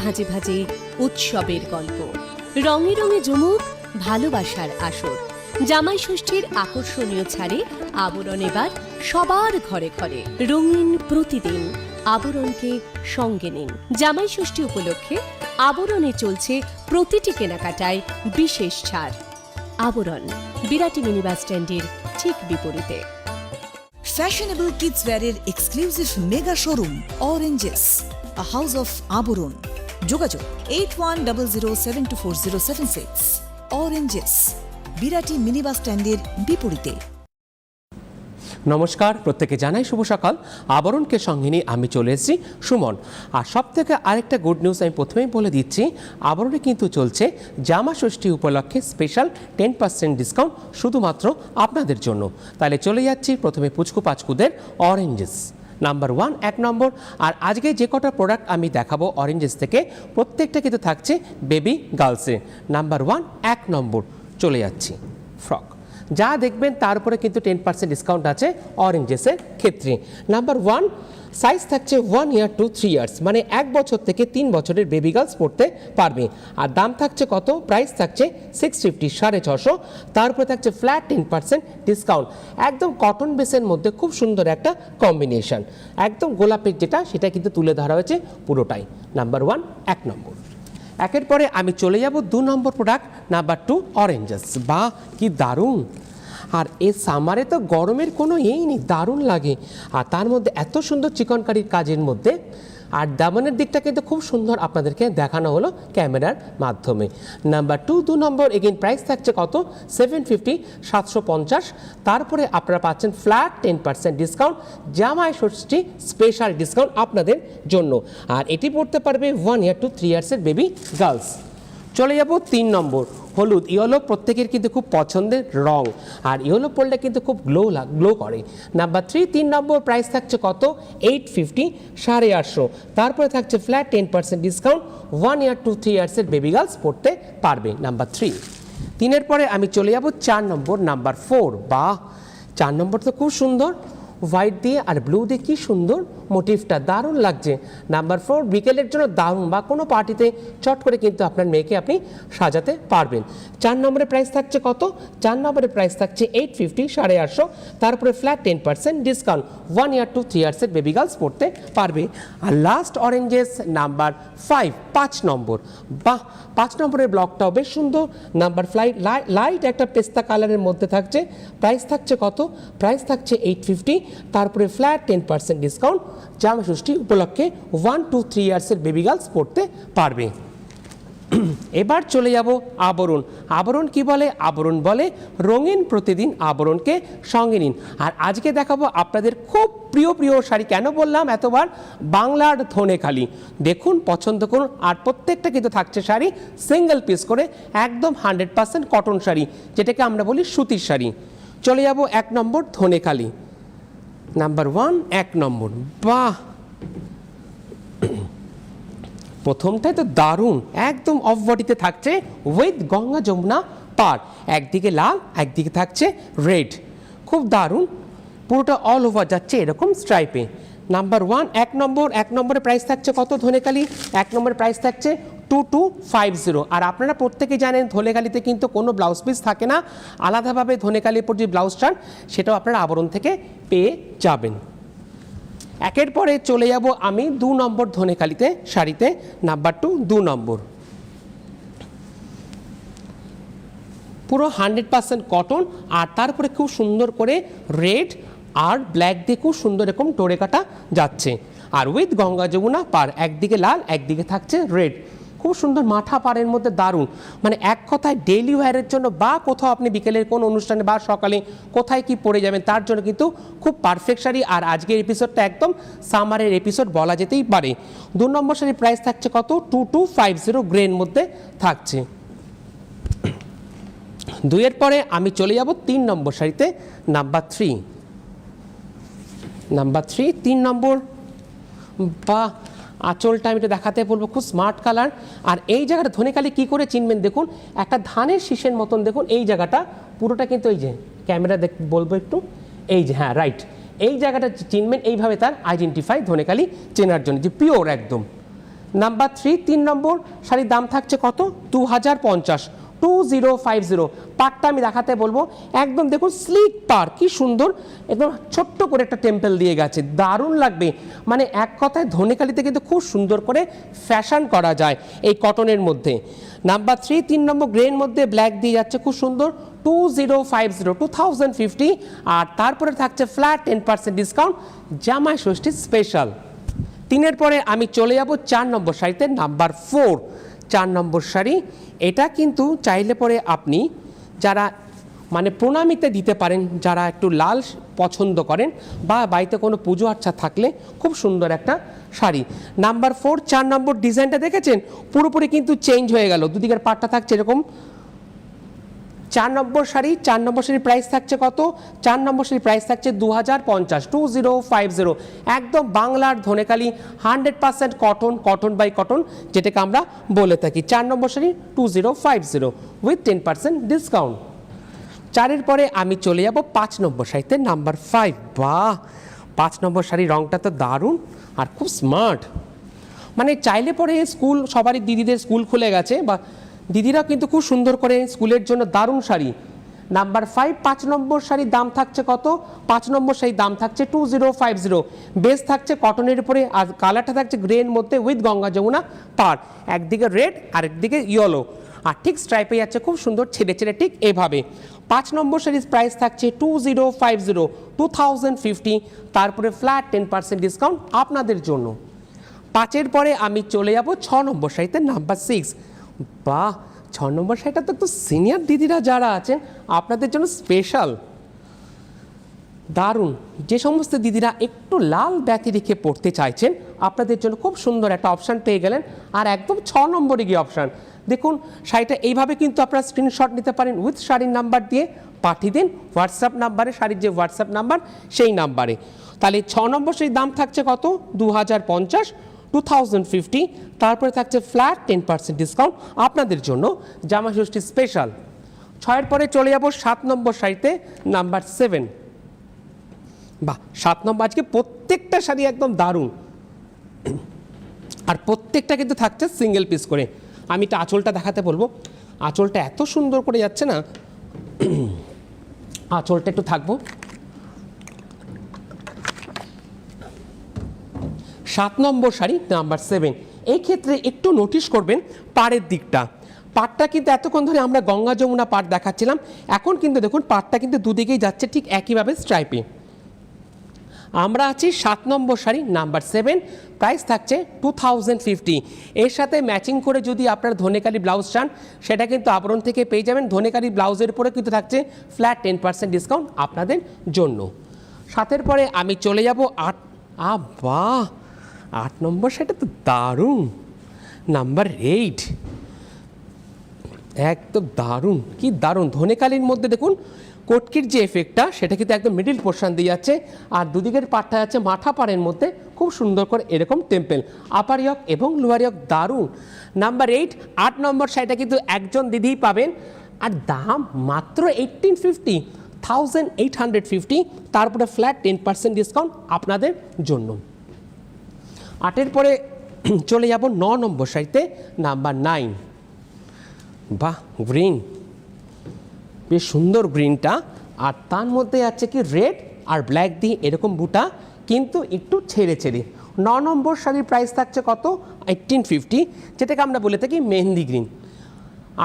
ভাঁজে ভাঁজে উৎসবের গল্প, রঙে রঙে জমুক ভালোবাসার আসর। জামাই ষষ্ঠীর আকর্ষণীয় ছাড়ে আবরণ এবার সবার ঘরে ঘরে। রঙিন প্রতিদিন আবরণকে সঙ্গে নিন। জামাই ষষ্ঠী উপলক্ষে আবরণে চলছে প্রতিটি কেনাকাটায় বিশেষ ছাড়। আবরণ, বিরাটি মিনি বাস স্ট্যান্ডের ঠিক বিপরীতে। ফ্যাশনেবল কিডস ওয়্যারের exclusive mega showroom oranges, a house of Abaran. যোগাযোগ 8100724076। অরেঞ্জেস, বিরাটি মিনি বাস স্ট্যান্ডের বিপরীতে। নমস্কার, প্রত্যেকে জানাই শুভ সকাল। আবরণকে সঙ্গে নিয়ে আমি চলে এসেছি সুমন। আর সব থেকে আরেকটা গুড নিউজ আমি প্রথমেই বলে দিচ্ছি, আবরণে কিন্তু চলছে জামা ষষ্ঠী উপলক্ষে স্পেশাল 10% ডিসকাউন্ট শুধুমাত্র আপনাদের জন্য। তাহলে চলে যাচ্ছি প্রথমে পুচকু পাচকুদের অরেঞ্জেস নাম্বার 1, 1 নম্বর। আর আজকে যে কটা প্রোডাক্ট আমি দেখাবো অরেঞ্জেস থেকে, প্রত্যেকটা কিন্তু থাকছে বেবি গার্লসে। নাম্বার 1, 1 নম্বর চলে যাচ্ছি ফ্রক। যা দেখবেন তার উপরে কিন্তু 10% ডিসকাউন্ট আছে অরেঞ্জেসের ক্ষেত্রে। নাম্বার 1 সাইজ থাকছে 1 ইয়ার টু 3 ইয়ার্স, মানে 1 বছর থেকে 3 বছরের বেবি গার্লস পড়তে পারবে। আর দাম থাকছে কত? প্রাইস থাকছে 650, 650। তার উপরে থাকছে ফ্ল্যাট 10% ডিসকাউন্ট। একদম কটন বেসের মধ্যে খুব সুন্দর একটা কম্বিনেশন, একদম গোলাপের যেটা সেটা কিন্তু তুলে ধরা হয়েছে পুরোটাই। নাম্বার 1, 1 নম্বর। একের পরে আমি চলে যাব 2 নম্বর প্রোডাক্ট, নাম্বার 2 অরেঞ্জেস। বাহ, কি দারুণ! আর এ সামারে তো গরমের কোনো নেই, দারুণ লাগে। আর তার মধ্যে এত সুন্দর চিকনকারির কাজের মধ্যে, আর দামনের দিকটা কিন্তু খুব সুন্দর আপনাদেরকে দেখানো হলো ক্যামেরার মাধ্যমে। নাম্বার 2 নম্বর, এগেইন প্রাইস থাকছে কত? 750, 750। তারপরে আপনারা পাচ্ছেন ফ্ল্যাট 10% ডিসকাউন্ট, জামাই ষষ্ঠী স্পেশাল ডিসকাউন্ট আপনাদের জন্য। আর এটি পড়তে পারবে 1 ইয়ার টু 3 ইয়ার্সের বেবি গার্লস। চলে যাব 3 নম্বর, হলুদ। ইয়েলো প্রত্যেকের কিন্তু খুব পছন্দের রং, আর ইয়েলো পড়লে কিন্তু খুব গ্লো করে। নাম্বার 3 নম্বর, প্রাইস থাকছে কত? 850, 850। তারপরে থাকছে ফ্ল্যাট 10% ডিসকাউন্ট, 1 ইয়ার টু 3 ইয়ার্সের বেবি গার্লস পড়তে পারবে। নাম্বার 3 পরে আমি চলে যাব 4 নম্বর, নাম্বার 4। বাহ, 4 নম্বর তো খুব সুন্দর, হোয়াইট দিয়ে আর ব্লু দিয়ে কি সুন্দর মোটিভটা, দারুণ লাগছে। নাম্বার 4 বিকেলের জন্য দারুণ, বা কোনো পার্টিতে চট করে কিন্তু আপনার মেয়েকে আপনি সাজাতে পারবেন। 4 নম্বরের প্রাইস থাকছে কত? 4 নম্বরের প্রাইস থাকছে 850, 850। তারপরে ফ্ল্যাট 10% ডিসকাউন্ট, 1 ইয়ার টু 3 ইয়ার্সের বেবি গার্লস পড়তে পারবে। আর লাস্ট অরেঞ্জেস নাম্বার 5 নম্বর। বাহ, 5 নম্বরের ব্লকটাও বেশ সুন্দর। নাম্বার লাইট একটা পেস্তা কালারের মধ্যে থাকছে। প্রাইস থাকছে কত? প্রাইস থাকছে 850। তারপরে ফ্ল্যাট 10% ডিসকাউন্ট, জামা ষষ্ঠী উপলক্ষে 1 টু 3 ইয়ার্সের বেবি গার্লস পড়তে পারবে। এবার চলে যাব আবরণ। আবরণ কি বলে? আবরণ বলে রঙিন প্রতিদিন আবরণকে সঙ্গে নিন। আর আজকে দেখাবো আপনাদের খুব প্রিয় শাড়ি। কেন বললাম এতবার? বাংলার ধনেখালি। দেখুন, পছন্দ করুন। আর প্রত্যেকটা কিন্তু থাকছে শাড়ি সিঙ্গেল পিস করে, একদম 100% কটন শাড়ি, যেটাকে আমরা বলি সুতির শাড়ি। চলে যাব 1 নম্বর ধনেখালি, নাম্বার 1, 1 নম্বর। বাহ, প্রথমটাই তো দারুণ, একদম অফ বডিতে থাকছে উইথ গঙ্গা যমুনা পার। একদিকে লাল, একদিকে থাকছে রেড, খুব দারুণ। পুরোটা অল ওভার যাচ্ছে এরকম স্ট্রাইপে। নাম্বার 1, 1 নম্বর। 1 নম্বরের প্রাইস থাকছে কত? ধনেখালি 1 নম্বরের প্রাইস থাকছে 2250। আর আপনারা প্রত্যেকে জানেন ধনেখালিতে কিন্তু কোনো ব্লাউজ পিস থাকে না, আলাদাভাবে ধনেখালির উপর যে ব্লাউজ চান সেটাও আপনারা আবরণ থেকে পেয়ে যাবেন। একের পরে চলে যাব আমি 2 নম্বর ধনেখালিতে শাড়িতে, নাম্বার 2 নম্বর। পুরো 100% কটন, আর তারপরে খুব সুন্দর করে রেড আর ব্ল্যাক দিয়ে খুব সুন্দর এরকম টোরে কাটা যাচ্ছে। আর উইথ গঙ্গা যমুনা পার, একদিকে লাল একদিকে থাকছে রেড, খুব সুন্দর মাথা পাড়ের মধ্যে দারুণ। মানে এক কথায় ডেইলি ওয়্যারের জন্য, বা কোথাও আপনি বিকেলের কোন অনুষ্ঠানে বা সকালে কোথায় কি পরে যাবেন তার জন্য কিন্তু খুব পারফেক্ট শাড়ি। আর আজকের এপিসোডটা একদম সামারের এপিসোড বলা যেতেই পারে। 2 নম্বর শাড়ির প্রাইস থাকছে কত? 2250 গ্রের মধ্যে থাকছে। 2 পরে আমি চলে যাব 3 নম্বর শাড়িতে, নাম্বার 3। নাম্বার 3 নম্বর। বা আঁচলটা আমি এটা দেখাতে বলবো, খুব স্মার্ট কালার। আর এই জায়গাটা ধনেখালি কি করে চিনবেন দেখুন, একটা ধানের শীষের মতন দেখুন এই জায়গাটা পুরোটা কিন্তু, এই যে ক্যামেরা বলবো একটু, এই যে, হ্যাঁ রাইট, এই জায়গাটা চিনবেন এইভাবে, তার আইডেন্টিফাই ধনেখালি চেনার জন্য যে পিওর একদম। নাম্বার 3 3 নম্বর শাড়ির দাম থাকছে কত 2050 2050। পাড়টা আমি দেখাতে বলবো, একদম দেখুন স্লিক পাড়, কি সুন্দর, একদম ছোট্ট করে একটা টেম্পল দিয়ে গেছে, দারুণ লাগবে। মানে এক কথায় ধনেখালিতে কিন্তু খুব সুন্দর করে ফ্যাশন করা যায় এই কটনের মধ্যে। নাম্বার 3 3 নম্বর গ্রের মধ্যে ব্ল্যাক দিয়ে যাচ্ছে, খুব সুন্দর 2050 2050। আর তারপরে থাকছে ফ্ল্যাট 10% ডিসকাউন্ট, জামাই ষষ্ঠী স্পেশাল। 3-এর পরে আমি চলে যাব 4 নম্বর শাড়িতে, নাম্বার 4 4 নম্বর শাড়ি। এটা কিন্তু চাইলে পরে আপনি যারা মানে প্রণামীতে দিতে পারেন, যারা একটু লাল পছন্দ করেন বা বাড়িতে কোনো পুজো আর্চা থাকলে খুব সুন্দর একটা শাড়ি। নাম্বার 4 4 নম্বর ডিজাইনটা দেখেছেন, পুরোপুরি কিন্তু চেঞ্জ হয়ে গেল, দুদিকের পাটটা থাকছে এরকম। 4 নম্বর শাড়ি, 4 নম্বর শাড়ির প্রাইস থাকছে কত, 4 নম্বর শাড়ির প্রাইস থাকছে 2050 2050। একদম বাংলার Dhanekhali 100% cotton, cotton by cotton যেটাকে আমরা বলে থাকি। 4 নম্বর শাড়ি 2050 উইথ 10% ডিসকাউন্ট। 4-এর পরে আমি চলে যাব 5 নম্বর শাড়িতে, নাম্বার 5। বাহ, 5 নম্বর শাড়ির রংটা তো দারুণ আর খুব স্মার্ট। মানে চাইলে পরে স্কুল, সবারই দিদিদের স্কুল খুলে গেছে, বা দিদিরা কিন্তু খুব সুন্দর করে স্কুলের জন্য দারুণ শাড়ি। নাম্বার 5 5 নম্বর শাড়ির দাম থাকছে কত, 5 নম্বর শাড়ির দাম থাকছে 2050। বেস থাকছে কটনের উপরে, আর কালারটা থাকছে গ্রের মধ্যে উইথ গঙ্গা যমুনা পাড়, একদিকে রেড আর একদিকে ইয়েলো, আর ঠিক স্ট্রাইপে যাচ্ছে খুব সুন্দর ছেড়ে ছেড়ে ঠিক এভাবে। 5 নম্বর শাড়ির প্রাইস থাকছে 2050 2050, তারপরে ফ্ল্যাট 10% ডিসকাউন্ট আপনাদের জন্য। 5-এর পরে আমি চলে যাব 6 নম্বর শাড়িতে, নাম্বার 6। বাহ, 6 নম্বর শাড়িটা তো একটু সিনিয়র দিদিরা যারা আছেন আপনাদের জন্য স্পেশাল, দারুণ। যে সমস্ত দিদিরা একটু লাল ব্যতি রেখে পড়তে চাইছেন আপনাদের জন্য খুব সুন্দর একটা অপশান পেয়ে গেলেন, আর একদম 6 নম্বরে গিয়ে অপশান দেখুন। শাড়িটা এইভাবে কিন্তু আপনারা স্ক্রিনশট নিতে পারেন, উইথ শাড়ির নাম্বার দিয়ে পাঠিয়ে দিন হোয়াটসঅ্যাপ নাম্বারে, শাড়ির যে হোয়াটসঅ্যাপ নাম্বার সেই নাম্বারে। তাহলে 6 নম্বর সেই দাম থাকছে কত 2050 2050, তারপরে থাকছে ফ্ল্যাট 10% ডিসকাউন্ট আপনাদের জন্য, জামা ষষ্ঠী স্পেশাল। 6-এর পরে চলে যাব 7 নম্বর শাড়িতে, নাম্বার 7। বাহ, 7 নম্বর, আজকে প্রত্যেকটা শাড়ি একদম দারুণ, আর প্রত্যেকটা কিন্তু থাকছে সিঙ্গেল পিস করে। আমি একটা আঁচলটা দেখাতে বলবো, আঁচলটা এত সুন্দর করে যাচ্ছে না, আঁচলটা একটু থাকবো। 7 নম্বর শাড়ি নাম্বার 7। এই ক্ষেত্রে একটু নোটিশ করবেন পাড়ের দিকটা, পাড়টা কিন্তু এতক্ষণ ধরে আমরা গঙ্গা যমুনা পাড় দেখাচ্ছিলাম, এখন কিন্তু দেখুন পাড়টা কিন্তু দুদিকেই যাচ্ছে ঠিক একইভাবে স্ট্রাইপে। আমরা আছি 7 নম্বর শাড়ি নাম্বার 7, প্রাইস থাকছে 2050। এর সাথে ম্যাচিং করে যদি আপনারা ধনেখালি ব্লাউজ চান সেটা কিন্তু আবরণ থেকে পেয়ে যাবেন, ধনেখালি ব্লাউজের উপরে কিন্তু থাকছে ফ্ল্যাট 10% ডিসকাউন্ট আপনাদের জন্য। 7-এর পরে আমি চলে যাব 8। বাহ, 8 নম্বর শাড়িটা তো দারুণ, নাম্বার 8, একদম দারুণ, কি দারুণ। ধনেখালির মধ্যে দেখুন কোটকির যে এফেক্টটা সেটা কিন্তু একদম মিডিল পোর্শন দিয়ে যাচ্ছে, আর দুদিকের পাটটা যাচ্ছে মাথা পাড়ের মধ্যে খুব সুন্দর করে এরকম টেম্পেল, আপার ইয়ক এবং লোয়ার ইয়ক, দারুণ। নাম্বার 8 8 নম্বর শাড়িটা কিন্তু একজন দিদিই পাবেন, আর দাম মাত্র 1850 1850, তারপরে ফ্ল্যাট 10% ডিসকাউন্ট আপনাদের জন্য। 8-এর পরে চলে যাব 9 নম্বর শাড়িতে, নাম্বার 9। বাহ, গ্রিন, বেশ সুন্দর গ্রিনটা, আর তার মধ্যে আছে কি রেড আর ব্ল্যাক দিয়ে এরকম বুটা, কিন্তু একটু ছেড়ে ছেড়ে। 9 নম্বর শাড়ির প্রাইস থাকছে কত 1850, যেটাকে আমরা বলে থাকি মেহেন্দি গ্রিন,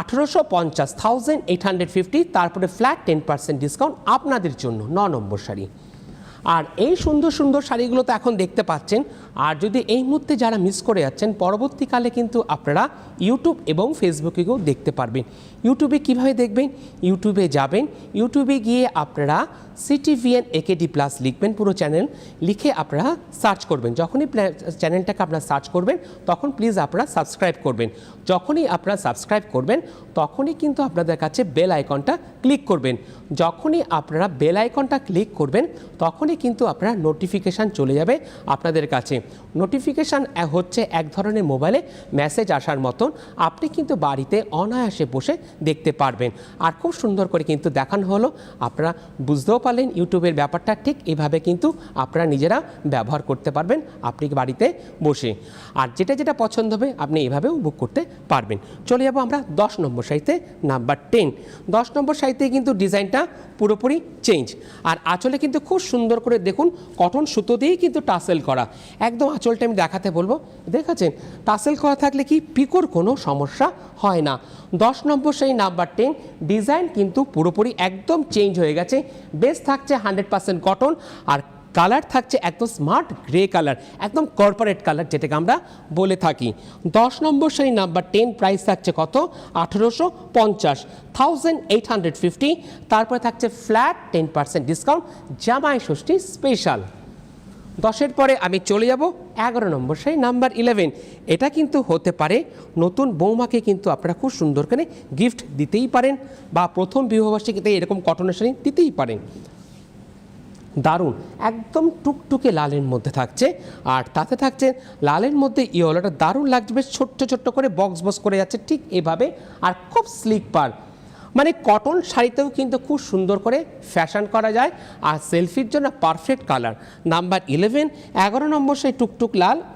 1850 1850, তারপরে ফ্ল্যাট 10% ডিসকাউন্ট আপনাদের জন্য 9 নম্বর শাড়ি। আর এই সুন্দর সুন্দর শাড়িগুলো তো এখন দেখতে পাচ্ছেন, আর যদি এই মুহূর্তে যারা মিস করে যাচ্ছেন পরবর্তীকালে কিন্তু আপনারা ইউটিউব এবং ফেসবুকেও দেখতে পারবেন। ইউটিউবে কিভাবে দেখবেন, ইউটিউবে যাবেন, ইউটিউবে গিয়ে আপনারা CTVN AKD প্লাস লিখবেন, পুরো চ্যানেল লিখে আপনারা সার্চ করবেন। যখনই চ্যানেলটাকে আপনারা সার্চ করবেন তখন প্লিজ আপনারা সাবস্ক্রাইব করবেন। যখনই আপনারা সাবস্ক্রাইব করবেন তখনই কিন্তু আপনাদের কাছে বেল আইকনটা ক্লিক করবেন। যখনই আপনারা বেল আইকনটা ক্লিক করবেন তখনই তখনই কিন্তু আপনার নোটিফিকেশান চলে যাবে আপনাদের কাছে। নোটিফিকেশান হচ্ছে এক ধরনের মোবাইলে মেসেজ আসার মতন, আপনি কিন্তু বাড়িতে অনায়াসে বসে দেখতে পারবেন। আর খুব সুন্দর করে কিন্তু দেখানো হলো, আপনারা বুঝতেও পারলেন ইউটিউবের ব্যাপারটা ঠিক এভাবে কিন্তু আপনারা নিজেরা ব্যবহার করতে পারবেন আপনি বাড়িতে বসে। আর যেটা পছন্দ হবে আপনি এভাবেও বুক করতে পারবেন। চলে যাবো আমরা 10 নম্বর সারিতে, নাম্বার 10। 10 নম্বর সারিতে কিন্তু ডিজাইনটা পুরোপুরি চেঞ্জ। আর আঁচলে কিন্তু খুব সুন্দর করে দেখুন কটন সুতো দিয়েই কিন্তু টাসেল করা। একদম আঁচলটা আমি দেখাতে বলবো, দেখাচ্ছেন টাসেল করা থাকলে কি পিকোর কোনো সমস্যা হয় না। 10 নম্বর সেই নাম্বার 10 ডিজাইন কিন্তু পুরোপুরি একদম চেঞ্জ হয়ে গেছে। বেস থাকছে 100% কটন, আর কালার থাকছে একদম স্মার্ট গ্রে কালার, একদম কর্পোরেট কালার যেটাকে আমরা বলে থাকি। 10 নম্বর সেই নাম্বার 10 প্রাইস থাকছে কত? 1850, 1850। তারপরে থাকছে ফ্ল্যাট 10% ডিসকাউন্ট, জামাই ষষ্ঠী স্পেশাল। 10-এর পরে আমি চলে যাব 11 নম্বর সেই নাম্বার 11। এটা কিন্তু হতে পারে নতুন বৌমাকে কিন্তু আপনারা খুব সুন্দর করে গিফট দিতেই পারেন, বা প্রথম বিবাহবার্ষিকীতে এরকম কটনের শাড়ি দিতেই পারেন। দারুণ একদম টুকটুকে লালের মধ্যে থাকছে, আর তাতে থাকছে লালের মধ্যে ইয়েলোটা দারুণ লাগছে, বেশ ছোট্ট করে বক্স করে যাচ্ছে ঠিক এভাবে, আর খুব স্লিক পার। মানে কটন শাড়িতেও কিন্তু খুব সুন্দর করে ফ্যাশন করা যায়, আর সেলফির জন্য পারফেক্ট কালার। নাম্বার 11, 11 নম্বর সেই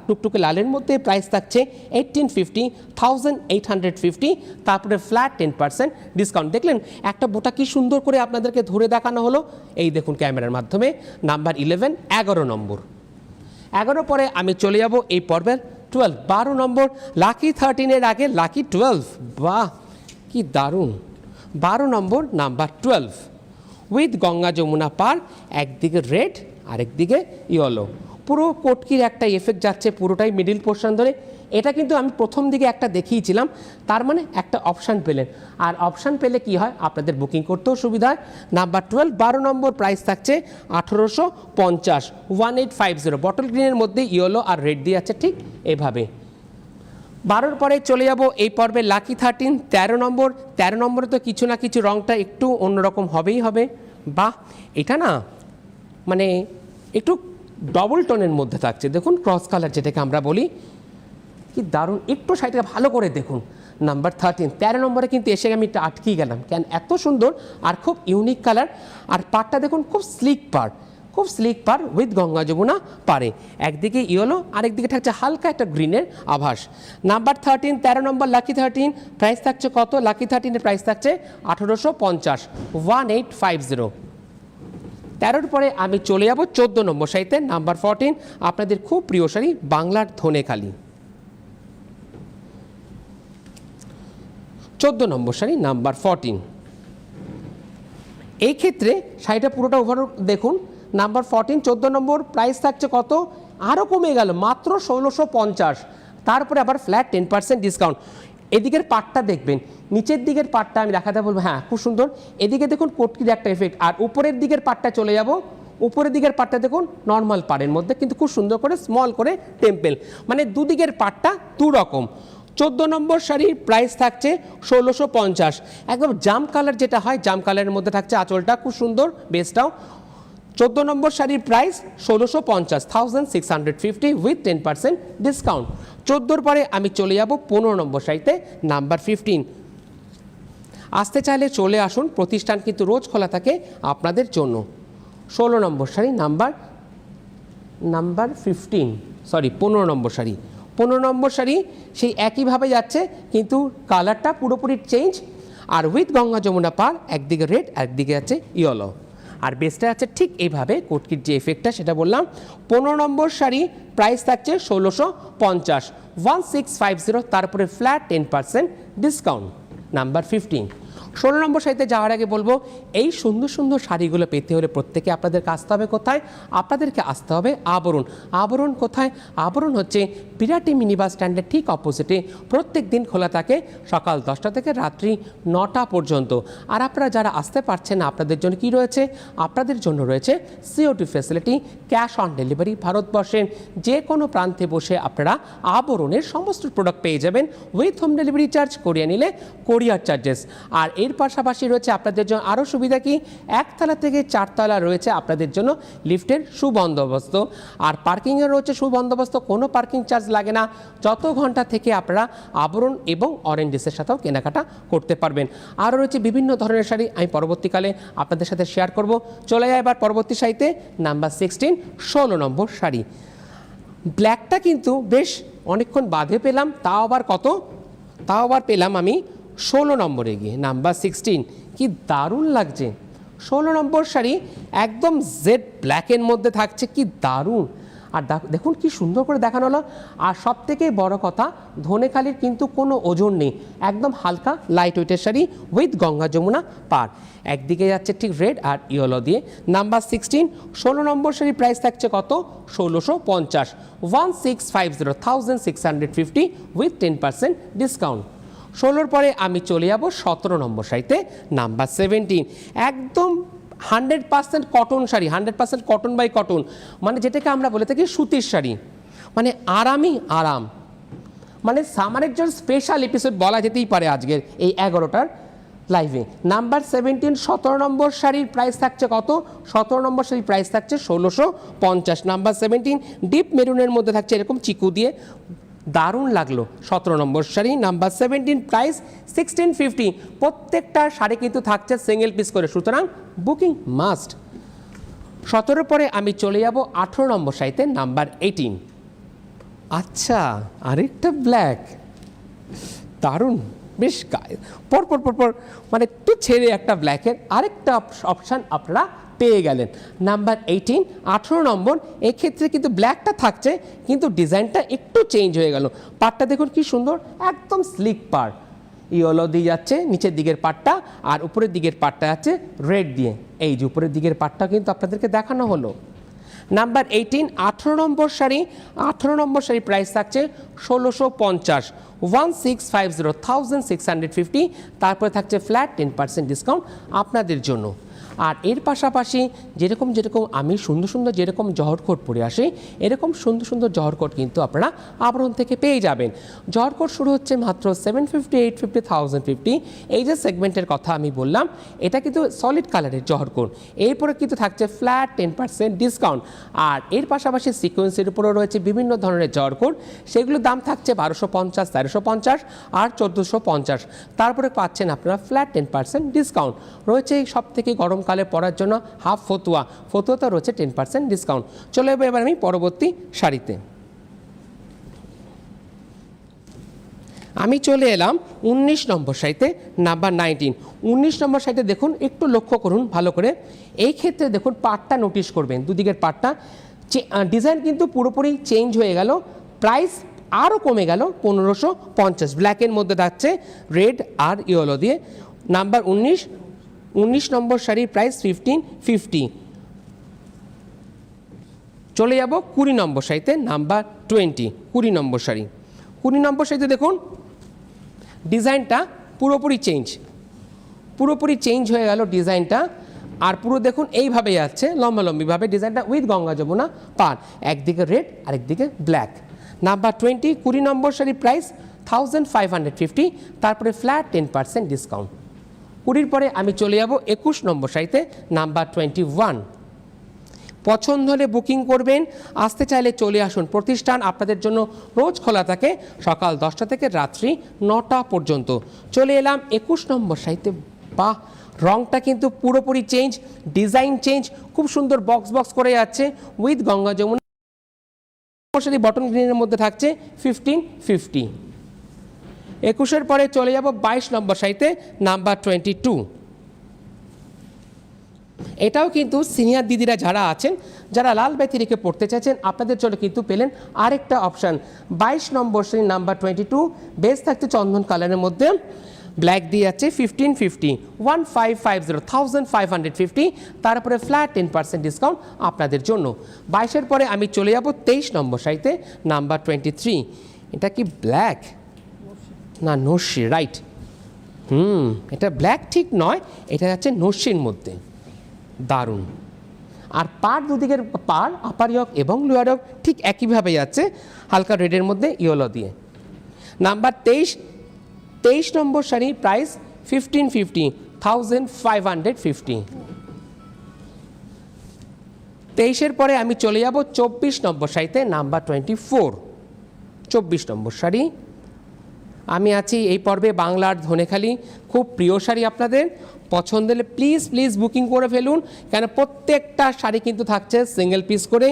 টুকটুকে লালের মধ্যে প্রাইস থাকছে 1850, 1850। তারপরে ফ্ল্যাট 10% ডিসকাউন্ট। দেখলেন একটা বোটা কি সুন্দর করে আপনাদেরকে ধরে দেখানো হলো, এই দেখুন ক্যামেরার মাধ্যমে। নাম্বার 11, 11 নম্বর। 11 পরে আমি চলে যাব এই পর্বের 12, 12 নম্বর। লাকি 13-এর আগে লাকি 12, বাহ কি দারুণ। 12 নম্বর নাম্বার 12 উইথ গঙ্গা যমুনা পার, একদিকে রেড আরেকদিকে ইয়েলো, পুরো কোটকির একটা এফেক্ট যাচ্ছে পুরোটাই মিডিল পোর্শন ধরে। এটা কিন্তু আমি প্রথম দিকে একটা দেখিয়েছিলাম, তার মানে একটা অপশান পেলেন, আর অপশান পেলে কি হয় আপনাদের বুকিং করতেও সুবিধা হয়। নাম্বার 12, 12 নম্বর প্রাইস থাকছে 1850, 1850। বটল গ্রিনের মধ্যে ইয়েলো আর রেড দিয়ে আছে ঠিক এভাবে। 12-র পরে চলে যাব এই পর্বে লাকি 13, 13 নম্বর। 13 নম্বরে তো কিছু না কিছু রঙটা একটু অন্যরকম হবেই হবে। বাহ, এটা না মানে একটু ডবল টোনের মধ্যে থাকছে, দেখুন ক্রস কালার যেটাকে আমরা বলি, কি দারুণ। একটু শাড়িটা ভালো করে দেখুন। নাম্বার 13, 13 নম্বরে কিন্তু এসে আমি আটকেই গেলাম, কেন এত সুন্দর আর খুব ইউনিক কালার। আর পাড়টা দেখুন খুব স্লিক পাড়, খুব স্লিক পার উইথ গঙ্গা যমুনা পারে, একদিকে ইয়েলো আরেকদিকে থাকছে হালকা একটা গ্রিনের আভাস। নাম্বার 13, 13 নম্বর লাকি 13 প্রাইস থাকছে কত? লাকি 13-এর প্রাইস থাকছে 1850, 1850। 13-র পরে আমি চলে যাব 14 নম্বর শাড়িতে, নাম্বার 14। আপনাদের খুব প্রিয় শাড়ি বাংলার ধনেখালি। 14 নম্বর শাড়ি নাম্বার 14। এই ক্ষেত্রে শাড়িটা পুরোটা ওভারঅল দেখুন। নাম্বার 14, 14 নম্বর প্রাইস থাকছে কত? আরও কমে গেল, মাত্র 1650। তারপরে আবার ফ্ল্যাট 10% ডিসকাউন্ট। এদিকের পাটটা দেখবেন, নিচের দিকের পাটটা আমি দেখাতে বলবো, হ্যাঁ খুব সুন্দর। এদিকে দেখুন কোটকির একটা এফেক্ট, আর উপরের দিকের পাটটা চলে যাব। উপরের দিকের পাটটা দেখুন নর্মাল পাড়ের মধ্যে, কিন্তু খুব সুন্দর করে স্মল করে টেম্পেল, মানে দুদিকের পাটটা দু রকম। 14 নম্বর শাড়ির প্রাইস থাকছে 1650, একদম জাম কালার যেটা হয় জাম কালারের মধ্যে থাকছে আঁচলটা, খুব সুন্দর বেসটাও। 14 নম্বর শাড়ির প্রাইস 1650, 1650 উইথ 10% ডিসকাউন্ট। 14-র পরে আমি চলে যাব 15 নম্বর শাড়িতে, নাম্বার 15। আসতে চাইলে চলে আসুন, প্রতিষ্ঠান কিন্তু রোজ খোলা থাকে আপনাদের জন্য। 16 নম্বর শাড়ি নাম্বার 15 নম্বর শাড়ি। 15 নম্বর শাড়ি সেই একইভাবে যাচ্ছে, কিন্তু কালারটা পুরোপুরি চেঞ্জ, আর উইথ গঙ্গা যমুনা পার, একদিকে রেড একদিকে আছে ইয়েলো, আর বেসটা আছে ঠিক এইভাবে কোটকির যে এফেক্টটা সেটা বললাম। 15 নম্বর শাড়ি প্রাইস থাকছে 1650, 1650। তারপরে ফ্ল্যাট 10% ডিসকাউন্ট। নাম্বার 15। 16 নম্বর শাড়িতে যাওয়ার আগে বলবো, এই সুন্দর সুন্দর শাড়িগুলো পেতে হলে প্রত্যেকে আপনাদেরকে আসতে হবে কোথায়? আপনাদেরকে আসতে হবে আবরণ। আবরণ কোথায়? আবরণ হচ্ছে বিরাটি মিনি বাস স্ট্যান্ডের ঠিক অপোজিটে। প্রত্যেক দিন খোলা থাকে সকাল 10টা থেকে রাত্রি 9টা পর্যন্ত। আর আপনারা যারা আসতে পারছেন না, আপনাদের জন্য কি রয়েছে? আপনাদের জন্য রয়েছে COT facility, cash on delivery. ভারতবর্ষের যে কোনো প্রান্তে বসে আপনারা আবরণের সমস্ত প্রোডাক্ট পেয়ে যাবেন উইথ হোম ডেলিভারি চার্জ, করিয়ে নিলে কোরিয়ার চার্জেস। আর এর পাশাপাশি রয়েছে আপনাদের জন্য আরও সুবিধা কি, একতলা থেকে চারতলা রয়েছে আপনাদের জন্য লিফটের সুবন্দোবস্ত, আর পার্কিংয়ের রয়েছে সুবন্দোবস্ত, কোনো পার্কিং চার্জ লাগে না। যত ঘন্টা থেকে আপনারা আবরণ এবং অরেঞ্জেসের সাথেও কেনাকাটা করতে পারবেন। আরও রয়েছে বিভিন্ন ধরনের শাড়ি, আমি পরবর্তীকালে আপনাদের সাথে শেয়ার করব। চলে যায় এবার পরবর্তী শাড়িতে, নাম্বার 16, 16 নম্বর শাড়ি। ব্ল্যাকটা কিন্তু বেশ অনেকক্ষণ বাদে পেলাম, তাও আবার পেলাম আমি 16 নম্বরে গিয়ে, নাম্বার 16। কি দারুণ লাগছে 16 নম্বর শাড়ি, একদম জেড ব্ল্যাকের মধ্যে থাকছে, কি দারুণ। আর দেখুন কি সুন্দর করে দেখানো হলো। আর সব থেকে বড় কথা, ধনেখালির কিন্তু কোনো ওজন নেই, একদম হালকা লাইট ওয়েটের শাড়ি উইথ গঙ্গা যমুনা পার। একদিকে যাচ্ছে ঠিক রেড আর ইয়েলো দিয়ে। নাম্বার 16, 16 নম্বর শাড়ির প্রাইস থাকছে কত, 1650, 1650, 1650 উইথ 10% ডিসকাউন্ট। 16 পরে আমি চলে যাব 17 নম্বর শাড়িতে, নাম্বার 17। একদম 100% cotton sari, 100% cotton by cotton, মানে যেটাকে আমরা বলে থাকি সুতির শাড়ি, মানে আরাম, মানে সামারের জন্য স্পেশাল এপিসোড বলা যেতেই পারে আজকের এই 11টার লাইভে। নাম্বার 17, 17 নম্বর শাড়ির প্রাইস থাকছে কত, 17 নম্বর শাড়ির প্রাইস থাকছে 1650। নাম্বার 17 ডিপ মেরুনের মধ্যে থাকছে এরকম চিকু দিয়ে, দারুণ লাগলো 17 নম্বর শাড়ি। Number 17 price 1650। প্রত্যেকটা শাড়ি কিন্তু থাকছে সিঙ্গেল পিস করে, সুতরাং বুকিং মাস্ট। 17 পরে আমি চলে যাব 18 নম্বর শাড়িতে, নাম্বার 18। আচ্ছা, আরেকটা ব্ল্যাক, দারুণ, বেশ পর মানে একটু ছেড়ে একটা ব্ল্যাকের আরেকটা অপশান আপনারা পেয়ে গেলেন। নাম্বার 18, 18 নম্বর। এক্ষেত্রে কিন্তু ব্ল্যাকটা থাকছে, কিন্তু ডিজাইনটা একটু চেঞ্জ হয়ে গেল। পাড়টা দেখুন কি সুন্দর, একদম স্লিক পাড়, ইয়েলো দিয়ে যাচ্ছে নিচের দিকের পাড়টা, আর উপরের দিকের পাড়টা যাচ্ছে রেড দিয়ে। এই যে উপরের দিকের পাড়টা কিন্তু আপনাদেরকে দেখানো হলো। নাম্বার 18, 18 নম্বর শাড়ি, 18 নম্বর শাড়ির প্রাইস থাকছে 1650, 1650, 1650। তারপরে থাকছে ফ্ল্যাট 10% ডিসকাউন্ট আপনাদের জন্য। আর এর পাশাপাশি যেরকম আমি সুন্দর যেরকম জহরকোট পরে আসি, এরকম সুন্দর জহরকোট কিন্তু আপনারা আবরণ থেকে পেয়ে যাবেন। জহরকোট শুরু হচ্ছে মাত্র 750, 850, 1050। এই যে সেগমেন্টের কথা আমি বললাম, এটা কিন্তু সলিড কালারের জহরকোট। এরপরে কিন্তু থাকছে ফ্ল্যাট 10% ডিসকাউন্ট। আর এর পাশাপাশি সিকোয়েন্সের উপরেও রয়েছে বিভিন্ন ধরনের জহরকোট, সেগুলোর দাম থাকছে 1250, 1350 আর 1450। তারপরে পাচ্ছেন আপনারা ফ্ল্যাট 10% ডিসকাউন্ট। রয়েছে সব থেকে গরমকালে পরার জন্য হাফ ফতুয়াতে রয়েছে 10% ডিসকাউন্ট। চলে যাবো এবার আমি পরবর্তী শাড়িতে। আমি চলে এলাম 19 নম্বর শাড়িতে, নাম্বার 19। 19 নম্বর শাড়িতে দেখুন, একটু লক্ষ্য করুন ভালো করে। এই ক্ষেত্রে দেখুন পাড়টা নোটিশ করবেন, দুদিকের পাড়টা ডিজাইন কিন্তু পুরোপুরি চেঞ্জ হয়ে গেল। প্রাইস আরও কমে গেল 1550, ব্ল্যাকের মধ্যে থাকছে রেড আর ইয়েলো দিয়ে। নাম্বার 19 নম্বর শাড়ির প্রাইস 1550। চলে যাব 20 নম্বর শাড়িতে, নাম্বার 20। 20 নম্বর শাড়ি, 20 নম্বর শাড়িতে দেখুন ডিজাইনটা পুরোপুরি চেঞ্জ হয়ে গেল ডিজাইনটা। আর পুরো দেখুন এইভাবে যাচ্ছে লম্বালম্বিভাবে ডিজাইনটা উইথ গঙ্গা যমুনা পার, একদিকে রেড আরেকদিকে ব্ল্যাক। নাম্বার 20, 20 নম্বর শাড়ির প্রাইস 1550, তারপরে ফ্ল্যাট 10% ডিসকাউন্ট। 20 পরে আমি চলে যাব 21 নম্বর শাড়িতে, নাম্বার 21। পছন্দ হলে বুকিং করবেন, আসতে চাইলে চলে আসুন। প্রতিষ্ঠান আপনাদের জন্য রোজ খোলা থাকে সকাল 10টা থেকে রাত্রি 9টা পর্যন্ত। চলে এলাম 21 নম্বর শাড়িতে। বাহ, রংটা কিন্তু পুরোপুরি চেঞ্জ, ডিজাইন চেঞ্জ, খুব সুন্দর বক্স করে যাচ্ছে উইথ গঙ্গা যমুনা শাড়ি, বটন গ্রিনের মধ্যে থাকছে 1550। 21-এর পরে চলে যাব 22 নম্বর শাড়িতে, নাম্বার 22। এটাও কিন্তু সিনিয়র দিদিরা যারা আছেন, যারা লাল ব্যাতি রেখে পড়তে চাইছেন, আপনাদের জন্য কিন্তু পেলেন আরেকটা অপশান। 22 নম্বর শাড়ি, নাম্বার 22, বেস থাকছে চন্দন কালারের মধ্যে, ব্ল্যাক দিয়ে যাচ্ছে 1550, 1550, 1550। তারপরে ফ্ল্যাট 10% ডিসকাউন্ট আপনাদের জন্য। 22-এর পরে আমি চলে যাব 23 নম্বর শাড়িতে, নাম্বার 23। এটা কি ব্ল্যাক না নস্যি, রাইট, এটা ব্ল্যাক ঠিক নয়, এটা যাচ্ছে নস্যির মধ্যে, দারুণ। আর পাড় দুদিকের পাড়, আপার ইয়ক এবং লোয়ার ইয়ক ঠিক একইভাবে যাচ্ছে হালকা রেডের মধ্যে ইয়েলো দিয়ে। নাম্বার 23 নম্বর শাড়ি, প্রাইস 1550, 1550। 23-এর পরে আমি চলে যাব 24 নম্বর শাড়িতে, নাম্বার 24। 24 নম্বর শাড়ি আমি আছি এই পর্বে। বাংলার ধনেখালি, খুব প্রিয় শাড়ি, আপনাদের পছন্দ হলে প্লিজ প্লিজ বুকিং করে ফেলুন, কেন প্রত্যেকটা শাড়ি কিন্তু থাকছে সিঙ্গেল পিস করে।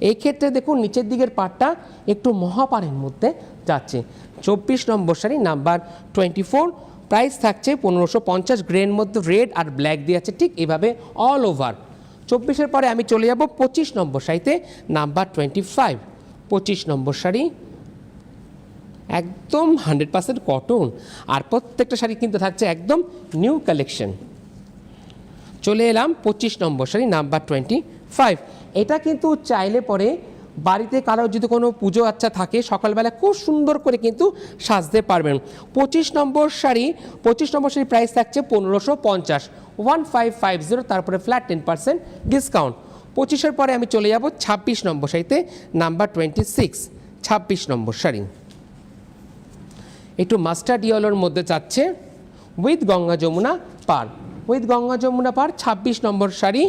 এই ক্ষেত্রে দেখুন নিচের দিকের পাটটা একটু মহাপাড়ের মধ্যে যাচ্ছে। 24 নম্বর শাড়ি, নাম্বার 24, প্রাইস থাকছে 1550, গ্রের মধ্যে রেড আর ব্ল্যাক দিয়ে আছে ঠিক এইভাবে অল ওভার। 24-এর পরে আমি চলে যাব 25 নম্বর শাড়িতে, নাম্বার 25। 25 নম্বর শাড়ি একদম 100% কটন, আর প্রত্যেকটা শাড়ি কিন্তু থাকছে একদম নিউ কালেকশন। চলে এলাম 25 নম্বর শাড়ি, নাম্বার 25। এটা কিন্তু চাইলে পরে বাড়িতে কারো যদি কোনো পুজো আচ্ছা থাকে সকালবেলা খুব সুন্দর করে কিন্তু সাজতে পারবেন। 25 নম্বর শাড়ি প্রাইস থাকছে 1550, 1550, তারপরে ফ্ল্যাট 10% ডিসকাউন্ট। 25-এর পরে আমি চলে যাব 26 নম্বর শাড়িতে, নাম্বার 26। 26 নম্বর শাড়ি একটু মাস্টার্ড ইয়েলোর মধ্যে যাচ্ছে উইথ গঙ্গা যমুনা পার। 26 নম্বর শাড়ি,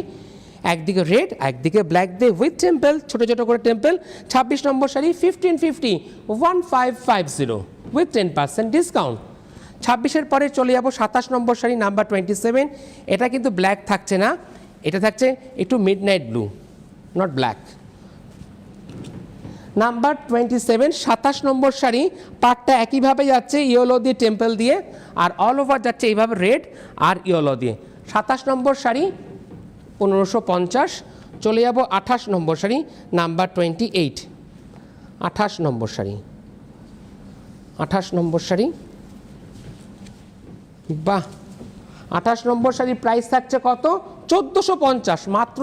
একদিকে রেড একদিকে ব্ল্যাক দিয়ে উইথ টেম্পল, ছোটো ছোটো করে টেম্পল। 26 নম্বর শাড়ি 1550, 1550, উইথ 10% ডিসকাউন্ট। 26-এর পরে চলে যাব 27 নম্বর শাড়ি, নাম্বার 27। এটা কিন্তু ব্ল্যাক থাকছে না, এটা থাকছে একটু midnight blue, not black. Number 27, 27 নম্বর শাড়ি, পাটটা একইভাবে যাচ্ছে ইয়েলো দিয়ে টেম্পল দিয়ে, আর অল ওভার যাচ্ছে এইভাবে রেড আর ইয়েলো দিয়ে। 27 নম্বর শাড়ি 1550। চলে যাব 28 নম্বর শাড়ি, নাম্বার 28। 28 নম্বর শাড়ি, 28 নম্বর শাড়ি, বাহ! 28 নম্বর শাড়ির প্রাইস থাকছে কত? 1450, মাত্র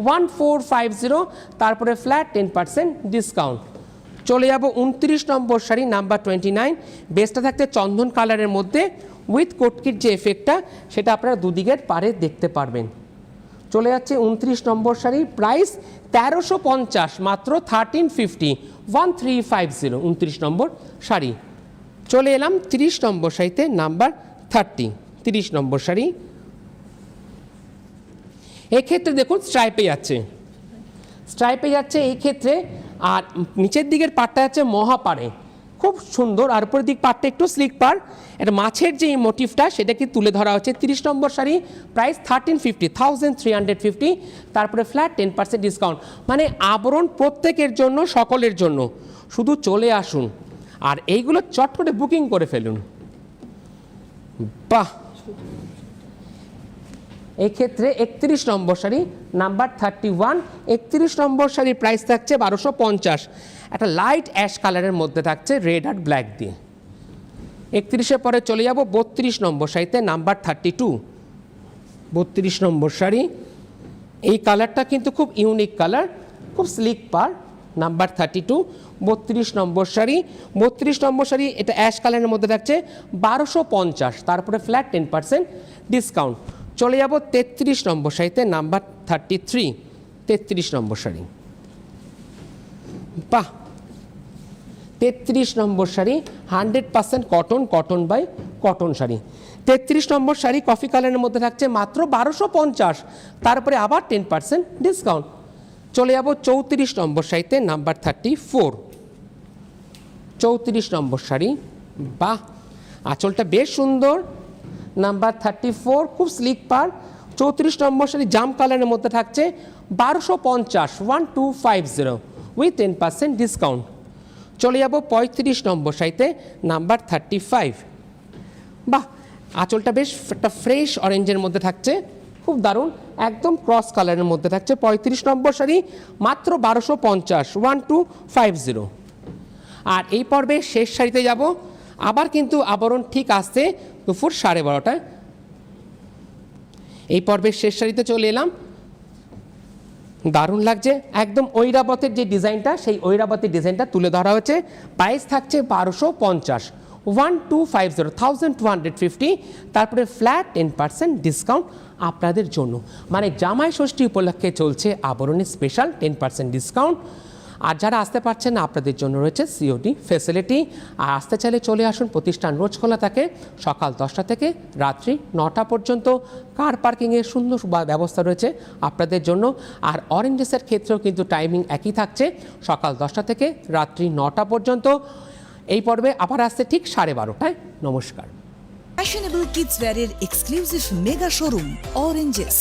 1450, তারপরে ফ্ল্যাট 10% ডিসকাউন্ট। চলে যাব 29 নম্বর শাড়ি, নাম্বার 29। বেসটা থাকছে চন্দন কালারের মধ্যে উইথ কোটকির যে এফেক্টটা সেটা আপনারা দুদিকের পারে দেখতে পারবেন। চলে যাচ্ছে 29 নম্বর শাড়ি, প্রাইস 1350, মাত্র 1350, 1350, 29 নম্বর শাড়ি। চলে এলাম 30 নম্বর শাড়িতে, নাম্বার 30। 30 নম্বর শাড়ি এক্ষেত্রে দেখুন স্ট্রাইপে যাচ্ছে এই ক্ষেত্রে, আর নিচের দিকের পাটটা যাচ্ছে মহাপাড়ে, খুব সুন্দর, আর উপরের দিক পাটটা একটু স্লিক পার। এটা মাছের যে মোটিভটা সেটাকে তুলে ধরা হচ্ছে। 30 নম্বর শাড়ি, প্রাইস 1350, 1350, তারপরে ফ্ল্যাট 10% ডিসকাউন্ট। মানে আবরণ প্রত্যেকের জন্য, সকলের জন্য, শুধু চলে আসুন আর এইগুলো চট করে বুকিং করে ফেলুন। বাহ! এই ক্ষেত্রে 31 নম্বর শাড়ি, নাম্বার 31। 31 নম্বর শাড়ির প্রাইস থাকছে 1250, একটা লাইট অ্যাশ কালারের মধ্যে থাকছে রেড আর ব্ল্যাক দিয়ে। 31-এর পরে চলে যাব 32 নম্বর শাড়িতে, নাম্বার 32। 32 নম্বর শাড়ি, এই কালারটা কিন্তু খুব ইউনিক কালার, খুব স্লিক পার, নাম্বার 32। 32 নম্বর শাড়ি, 32 নম্বর শাড়ি, এটা অ্যাশ কালারের মধ্যে থাকছে 1250, তারপরে ফ্ল্যাট 10% ডিসকাউন্ট। চলে যাব 33 নম্বর শাড়িতে, নাম্বার 33। 33 নম্বর শাড়ি, বাহ! 33 নম্বর sari 100% cotton by cotton sari. 33 নম্বর শাড়ি কফি কালারের মধ্যে থাকছে মাত্র 1250, তারপরে আবার 10% ডিসকাউন্ট। চলে যাব 34 নম্বর শাড়িতে, নাম্বার 34। 34 নম্বর শাড়ি, বাহ! আঁচলটা বেশ সুন্দর, নাম্বার 34, খুব স্লিক পার। 34 নম্বর শাড়ি জাম কালারের মধ্যে থাকছে 1250, 1250, উইথ 10% ডিসকাউন্ট। চলে যাব 35 নম্বর শাড়িতে, নাম্বার 35। বাহ! আঁচলটা বেশ একটা ফ্রেশ অরেঞ্জের মধ্যে থাকছে, খুব দারুণ, একদম ক্রস কালারের মধ্যে থাকছে। 35 নম্বর শাড়ি মাত্র 1250, 1250। আর এই পর্বে শেষ শাড়িতে যাব, আবার কিন্তু আবরণ ঠিক আসছে দুপুর 12:30টায়। এই পর্বের শেষ শাড়িতে চলে এলাম, দারুণ লাগছে, একদম ঐরাবতের যে ডিজাইনটা সেই ঐরাবতের ডিজাইনটা তুলে ধরা হয়েছে। প্রাইস থাকছে 1250, 1250, 1250, তারপরে ফ্ল্যাট 10% ডিসকাউন্ট আপনাদের জন্য। মানে জামাই ষষ্ঠী উপলক্ষে চলছে আবরণের স্পেশাল 10% ডিসকাউন্ট। আর যারা আসতে পারছেন না আপনাদের জন্য রয়েছে সিওডি ফেসিলিটি। আর আসতে চাইলে চলে আসুন, প্রতিষ্ঠান রোজ খোলা থাকে সকাল 10টা থেকে রাত্রি 9টা পর্যন্ত। কার পার্কিংয়ের সুন্দর ব্যবস্থা রয়েছে আপনাদের জন্য। আর অরেঞ্জেসের ক্ষেত্রেও কিন্তু টাইমিং একই থাকছে, সকাল 10টা থেকে রাত্রি 9টা পর্যন্ত। এই পর্বে আবার আসছে ঠিক 12:30টায়। নমস্কার। Fashionable kids wear exclusive mega showroom Oranges,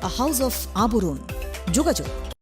a house of Aburun. যোগাযোগ